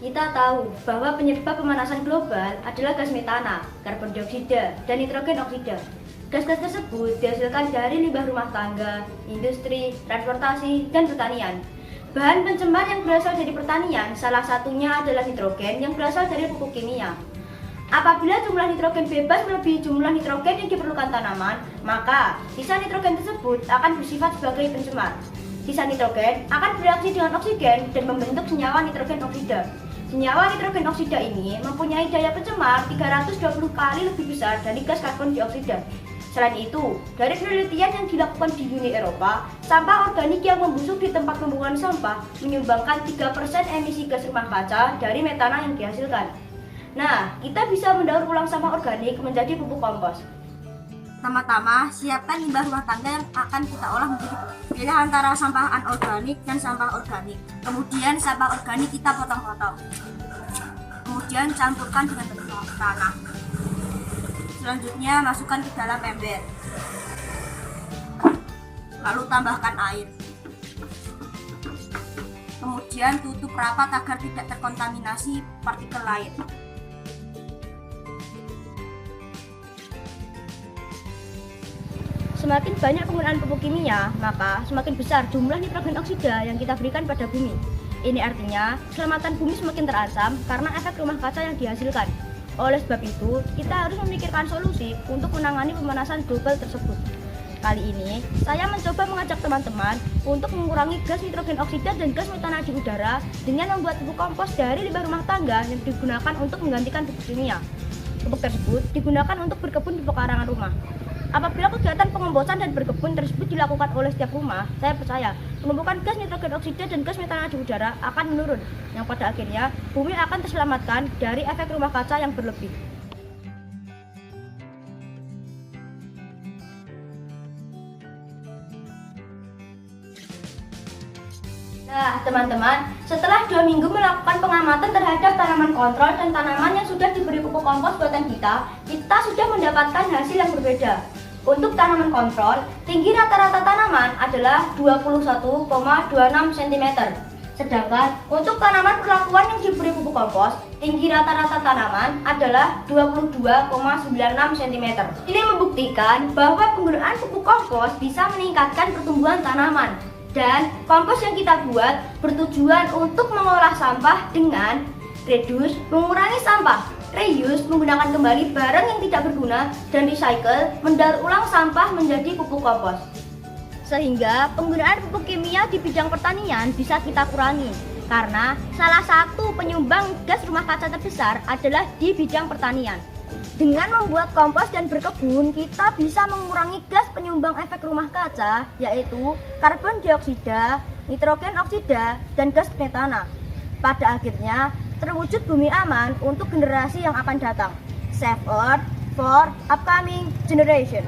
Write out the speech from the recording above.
Kita tahu bahwa penyebab pemanasan global adalah gas metana, karbon dioksida, dan nitrogen oksida. Gas-gas tersebut dihasilkan dari limbah rumah tangga, industri, transportasi, dan pertanian. Bahan pencemar yang berasal dari pertanian salah satunya adalah nitrogen yang berasal dari pupuk kimia. Apabila jumlah nitrogen bebas melebihi jumlah nitrogen yang diperlukan tanaman, maka sisa nitrogen tersebut akan bersifat sebagai pencemar. Sisa nitrogen akan bereaksi dengan oksigen dan membentuk senyawa nitrogen oksida. Senyawa nitrogen oksida ini mempunyai daya pencemar 320 kali lebih besar dari gas karbon dioksida. Selain itu, dari penelitian yang dilakukan di Uni Eropa, sampah organik yang membusuk di tempat pembuangan sampah menyumbangkan 3% emisi gas rumah kaca dari metana yang dihasilkan. Nah, kita bisa mendaur ulang sampah organik menjadi pupuk kompos. Pertama-tama, siapkan limbah rumah tangga yang akan kita olah menjadi pupuk. Pilih antara sampah anorganik dan sampah organik. Kemudian sampah organik kita potong-potong. Kemudian campurkan dengan tanah. Selanjutnya masukkan ke dalam ember. Lalu tambahkan air. Kemudian tutup rapat agar tidak terkontaminasi partikel lain. Semakin banyak penggunaan pupuk kimia, maka semakin besar jumlah nitrogen oksida yang kita berikan pada bumi. Ini artinya, keselamatan bumi semakin terancam karena efek rumah kaca yang dihasilkan. Oleh sebab itu, kita harus memikirkan solusi untuk menangani pemanasan global tersebut. Kali ini, saya mencoba mengajak teman-teman untuk mengurangi gas nitrogen oksida dan gas metana di udara dengan membuat pupuk kompos dari limbah rumah tangga yang digunakan untuk menggantikan pupuk kimia. Pupuk tersebut digunakan untuk berkebun di pekarangan rumah. Apabila kegiatan pengomposan dan berkebun tersebut dilakukan oleh setiap rumah, saya percaya penumpukan gas nitrogen oksida dan gas metana di udara akan menurun, yang pada akhirnya bumi akan terselamatkan dari efek rumah kaca yang berlebih. Nah, teman-teman, setelah 2 minggu melakukan pengamatan terhadap tanaman kontrol dan tanaman yang sudah diberi pupuk kompos buatan kita sudah mendapatkan hasil yang berbeda. Untuk tanaman kontrol, tinggi rata-rata tanaman adalah 21,26 cm. Sedangkan untuk tanaman perlakuan yang diberi pupuk kompos, tinggi rata-rata tanaman adalah 22,96 cm. Ini membuktikan bahwa penggunaan pupuk kompos bisa meningkatkan pertumbuhan tanaman. Dan kompos yang kita buat bertujuan untuk mengolah sampah dengan reduce, mengurangi sampah, reuse, menggunakan kembali barang yang tidak berguna, dan recycle, mendaur ulang sampah menjadi pupuk kompos. Sehingga penggunaan pupuk kimia di bidang pertanian bisa kita kurangi, karena salah satu penyumbang gas rumah kaca terbesar adalah di bidang pertanian. Dengan membuat kompos dan berkebun, kita bisa mengurangi gas penyumbang efek rumah kaca, yaitu karbon dioksida, nitrogen oksida, dan gas metana. Pada akhirnya, terwujud bumi aman untuk generasi yang akan datang. Save Earth for upcoming generation.